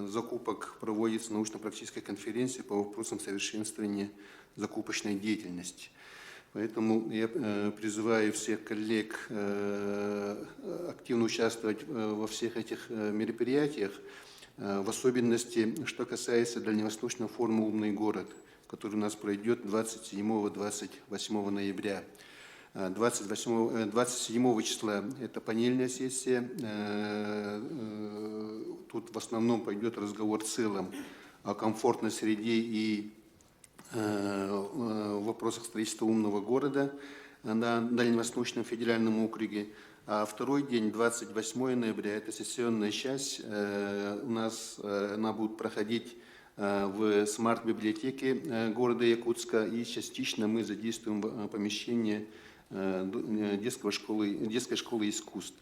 закупок проводится научно-практическая конференция по вопросам совершенствования закупочной деятельности. Поэтому я призываю всех коллег активно участвовать во всех этих мероприятиях, в особенности, что касается Дальневосточного форума «Умный город», который у нас пройдет 27-28 ноября. 27 числа это панельная сессия. Тут в основном пойдет разговор в целом о комфортной среде и в вопросах строительства умного города на Дальневосточном федеральном округе. А второй день, 28 ноября, это сессионная часть. У нас она будет проходить в смарт-библиотеке города Якутска, и частично мы задействуем помещение детской школы искусств.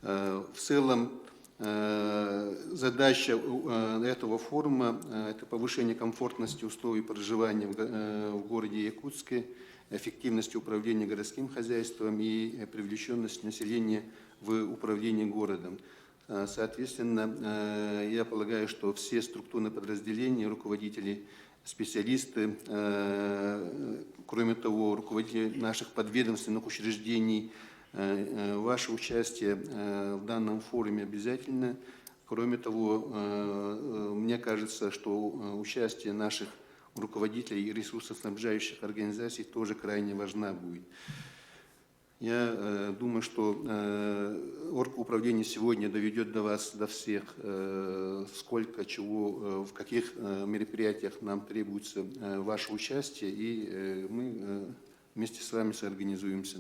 В целом, задача этого форума – это повышение комфортности условий проживания в городе Якутске, эффективности управления городским хозяйством и привлеченность населения в управление городом. Соответственно, я полагаю, что все структурные подразделения, руководители, специалисты, кроме того, руководители наших подведомственных учреждений, ваше участие в данном форуме обязательно. Кроме того, мне кажется, что участие наших руководителей и ресурсоснабжающих организаций тоже крайне важна будет. Я думаю, что оргуправление сегодня доведет до вас, до всех, сколько, чего, в каких мероприятиях нам требуется ваше участие, и мы вместе с вами соорганизуемся.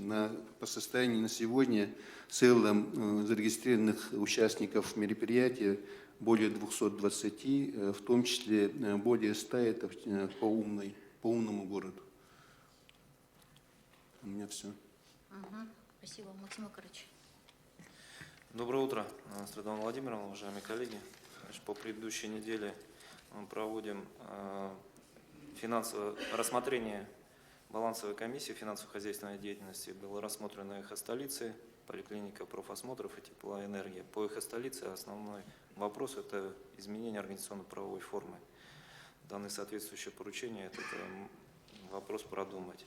По состоянию на сегодня в целом зарегистрированных участников мероприятия более 220, в том числе более 100 это по умному городу. У меня все. Спасибо. Максим Макарович. Доброе утро, Светлана Владимировна, уважаемые коллеги. Значит, по предыдущей неделе мы проводим рассмотрение балансовой комиссии финансово-хозяйственной деятельности. Было рассмотрено эхостолицы, поликлиника профосмотров и теплоэнергия. По эхостолице основной вопрос – это изменение организационно-правовой формы. Данное соответствующее поручение – этот вопрос продумать.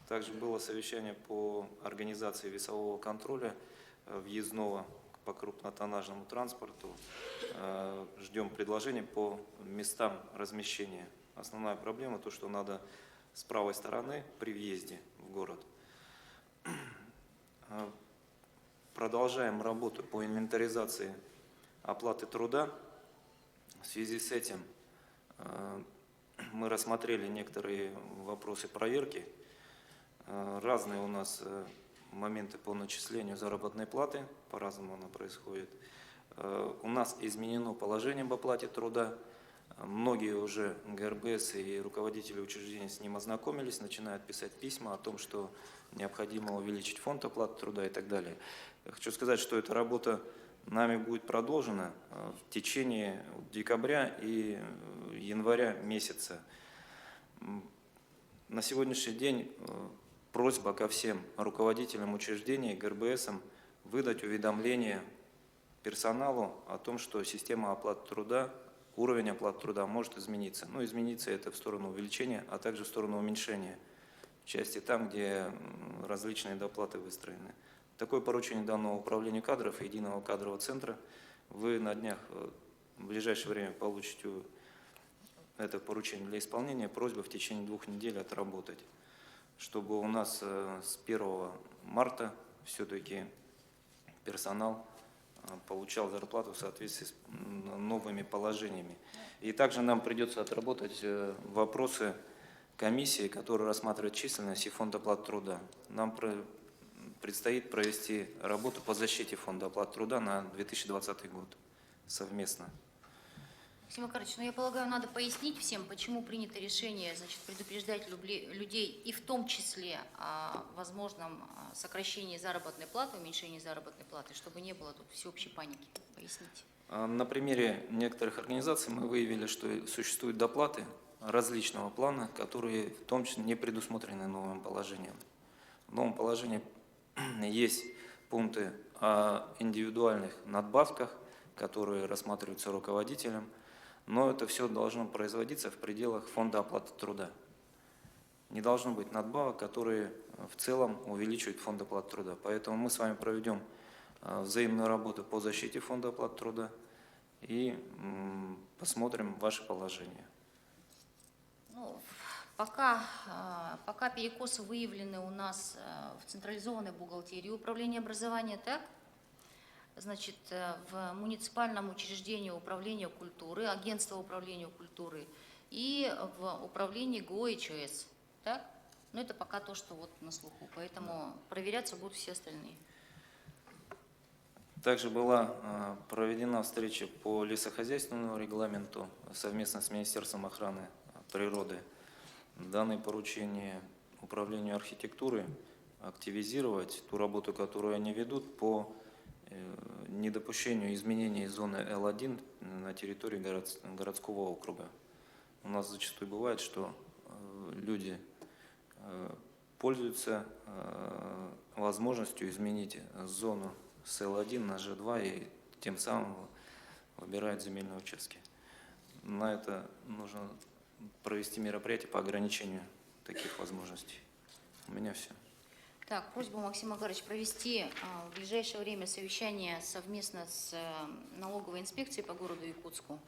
Также было совещание по организации весового контроля въездного по крупнотоннажному транспорту. Ждем предложений по местам размещения. Основная проблема – то, что надо с правой стороны при въезде в город. Продолжаем работу по инвентаризации оплаты труда. В связи с этим мы рассмотрели некоторые вопросы проверки. Разные у нас моменты по начислению заработной платы, по-разному оно происходит. У нас изменено положение об оплате труда. Многие уже ГРБС и руководители учреждений с ним ознакомились, начинают писать письма о том, что необходимо увеличить фонд оплаты труда и так далее. Я хочу сказать, что эта работа нами будет продолжена в течение декабря и января месяца. На сегодняшний день просьба ко всем руководителям учреждений, ГРБСам выдать уведомление персоналу о том, что система оплаты труда, уровень оплаты труда может измениться. Ну, измениться это в сторону увеличения, а также в сторону уменьшения. части там, где различные доплаты выстроены. Такое поручение дано Управлению кадров и Единого кадрового центра. Вы на днях, в ближайшее время получите это поручение для исполнения. Просьба в течение 2 недель отработать, чтобы у нас с 1 марта все-таки персонал получал зарплату в соответствии с новыми положениями. И также нам придется отработать вопросы комиссии, которая рассматривает численность и фонд оплаты труда. Нам предстоит провести работу по защите фонда оплаты труда на 2020 год совместно. Максим Макарович, ну я полагаю, надо пояснить всем, почему принято решение, значит, предупреждать людей и в том числе о возможном сокращении заработной платы, уменьшении заработной платы, чтобы не было тут всеобщей паники. Поясните. На примере некоторых организаций мы выявили, что существуют доплаты различного плана, которые в том числе не предусмотрены новым положением. В новом положении есть пункты о индивидуальных надбавках, которые рассматриваются руководителем, но это все должно производиться в пределах фонда оплаты труда. Не должно быть надбавок, которые в целом увеличивают фонд оплаты труда. Поэтому мы с вами проведем взаимную работу по защите фонда оплаты труда и посмотрим ваше положение. Ну, пока перекосы выявлены у нас в централизованной бухгалтерии управления образования, так? Значит, в муниципальном учреждении управления культуры, агентство управления культуры и в управлении ГО и ЧС. Так? Но это пока то, что вот на слуху, поэтому проверяться будут все остальные. Также была проведена встреча по лесохозяйственному регламенту совместно с Министерством охраны природы. Данное поручение управлению архитектуры активизировать ту работу, которую они ведут по недопущению изменений зоны Л1 на территории городского округа. У нас зачастую бывает, что люди пользуются возможностью изменить зону с Л1 на Ж2 и тем самым выбирают земельные участки. На это нужно провести мероприятие по ограничению таких возможностей. У меня все. Так, просьба, Максим Макарович, провести в ближайшее время совещание совместно с налоговой инспекцией по городу Якутску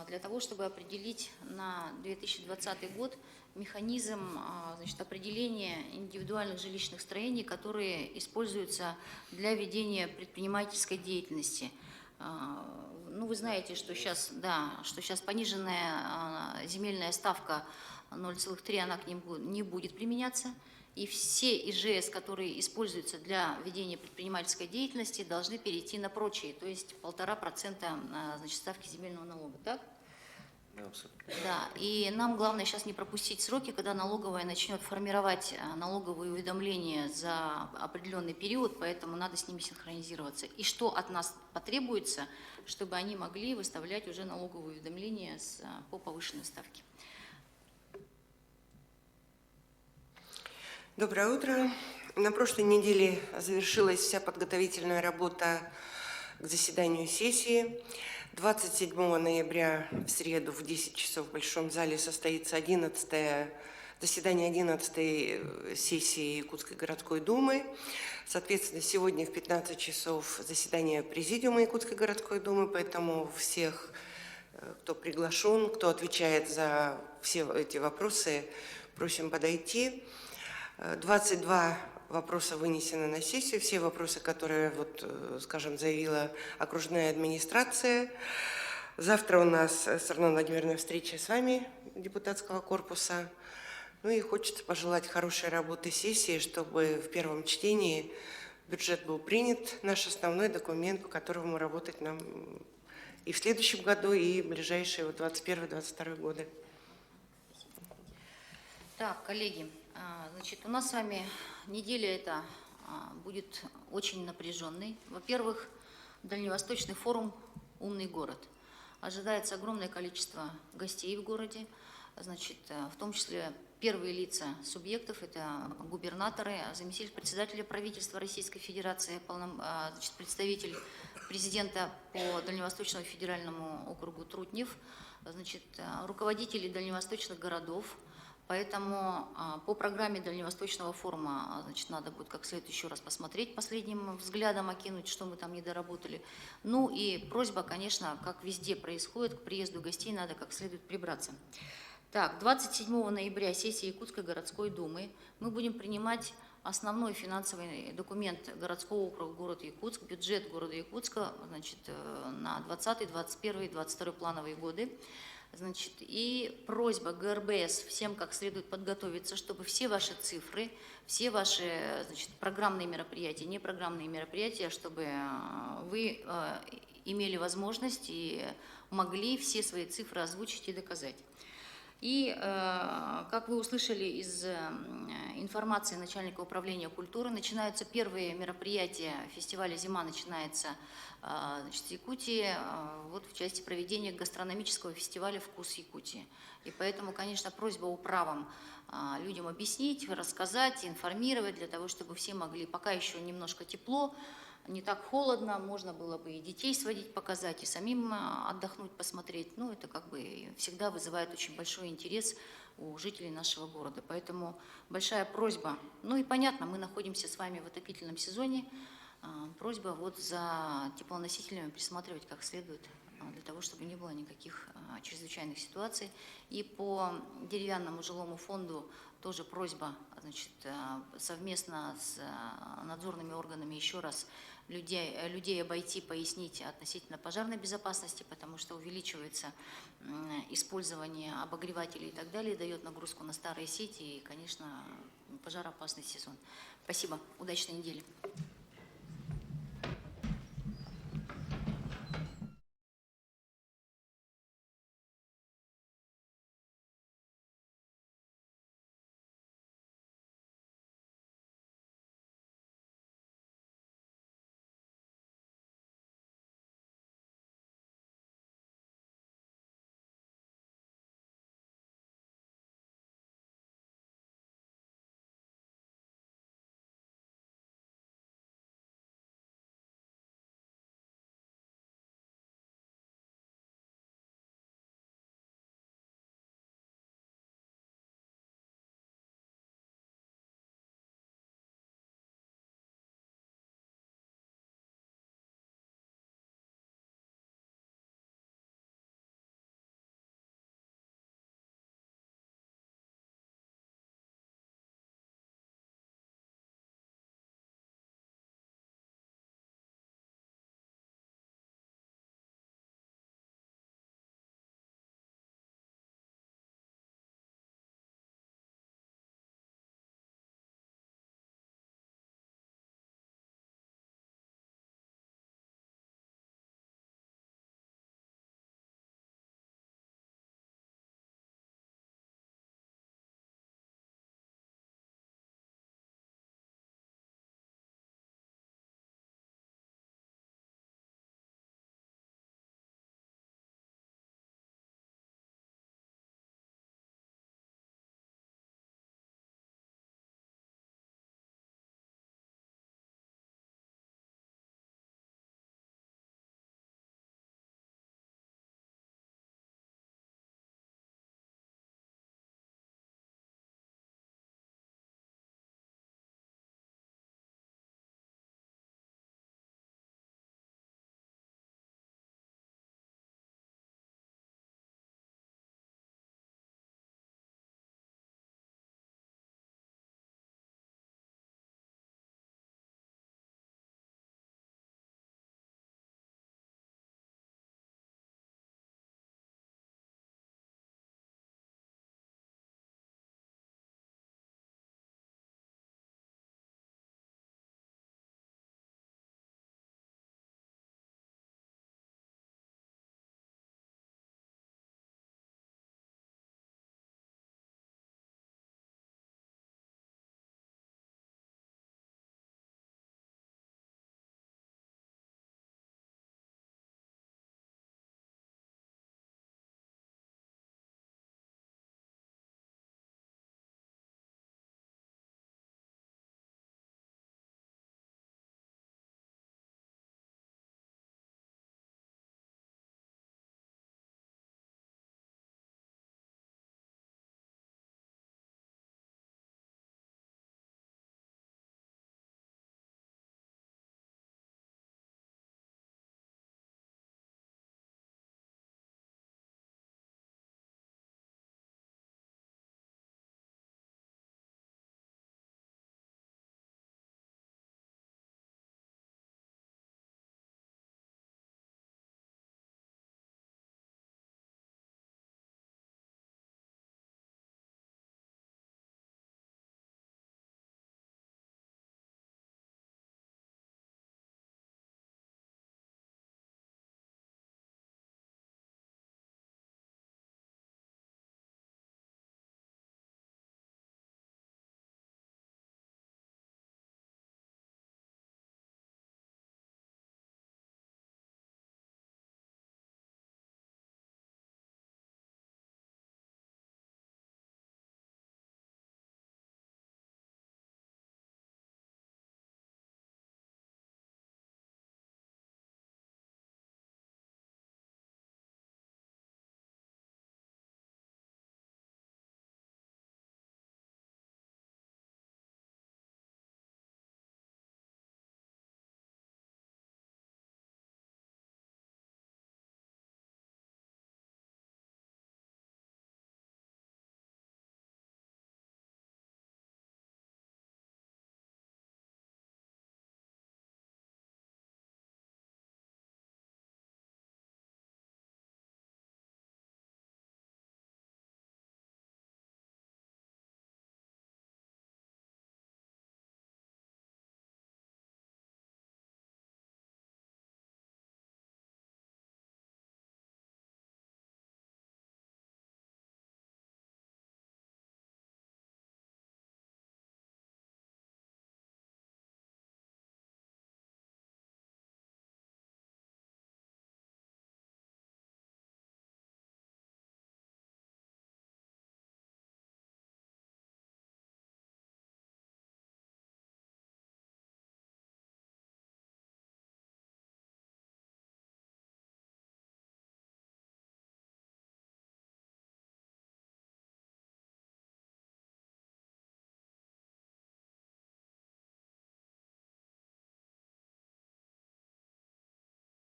для того, чтобы определить на 2020 год механизм, значит, определения индивидуальных жилищных строений, которые используются для ведения предпринимательской деятельности. Ну, вы знаете, что сейчас, пониженная земельная ставка 0,3, она к ним не будет применяться. И все ИЖС, которые используются для ведения предпринимательской деятельности, должны перейти на прочие, то есть 1,5% значит, ставки земельного налога, так? Да, абсолютно. Да, и нам главное сейчас не пропустить сроки, когда налоговая начнет формировать налоговые уведомления за определенный период, поэтому надо с ними синхронизироваться. И что от нас потребуется, чтобы они могли выставлять уже налоговые уведомления по повышенной ставке. Доброе утро. На прошлой неделе завершилась вся подготовительная работа к заседанию сессии. 27 ноября в среду в 10 часов в Большом зале состоится заседание 11-й сессии Якутской городской думы. Соответственно, сегодня в 15 часов заседание Президиума Якутской городской думы, поэтому всех, кто приглашен, кто отвечает за все эти вопросы, просим подойти. 22 вопроса вынесены на сессию, все вопросы, которые, вот, скажем, заявила окружная администрация. Завтра у нас с Арной Владимировной встреча с вами, депутатского корпуса. Ну и хочется пожелать хорошей работы сессии, чтобы в первом чтении бюджет был принят, наш основной документ, по которому работать нам и в следующем году, и в ближайшие 2021-2022 годы. Так, коллеги, значит, у нас с вами неделя эта будет очень напряженной. Во-первых, Дальневосточный форум «Умный город». Ожидается огромное количество гостей в городе, значит, в том числе первые лица субъектов, это губернаторы, заместитель председателя правительства Российской Федерации, значит, представитель президента по Дальневосточному федеральному округу Трутнев, значит, руководители дальневосточных городов, Поэтому по программе Дальневосточного форума, значит, надо будет как следует еще раз посмотреть, последним взглядом окинуть, что мы там не доработали. Ну и просьба, конечно, как везде происходит, к приезду гостей надо как следует прибраться. Так, 27 ноября сессия Якутской городской думы. Мы будем принимать основной финансовый документ городского округа города Якутск, бюджет города Якутска, значит, на 20, 21, 22 плановые годы. Значит, и просьба ГРБС всем как следует подготовиться, чтобы все ваши цифры, все ваши, значит, программные мероприятия, непрограммные мероприятия, чтобы вы имели возможность и могли все свои цифры озвучить и доказать. И, как вы услышали из информации начальника управления культуры, начинаются первые мероприятия фестиваля «Зима», начинается, значит, в Якутии, вот в части проведения гастрономического фестиваля «Вкус Якутии». И поэтому, конечно, просьба управам людям объяснить, рассказать, информировать, для того, чтобы все могли, пока еще немножко тепло, не так холодно, можно было бы и детей сводить, показать, и самим отдохнуть, посмотреть. Ну, это как бы всегда вызывает очень большой интерес у жителей нашего города. Поэтому большая просьба. Ну и понятно, мы находимся с вами в отопительном сезоне. Просьба вот за теплоносителями присматривать как следует, для того, чтобы не было никаких чрезвычайных ситуаций. И по деревянному жилому фонду тоже просьба, значит, совместно с надзорными органами еще раз людей обойти, пояснить относительно пожарной безопасности, потому что увеличивается использование обогревателей и так далее, дает нагрузку на старые сети и, конечно, пожароопасный сезон. Спасибо. Удачной недели.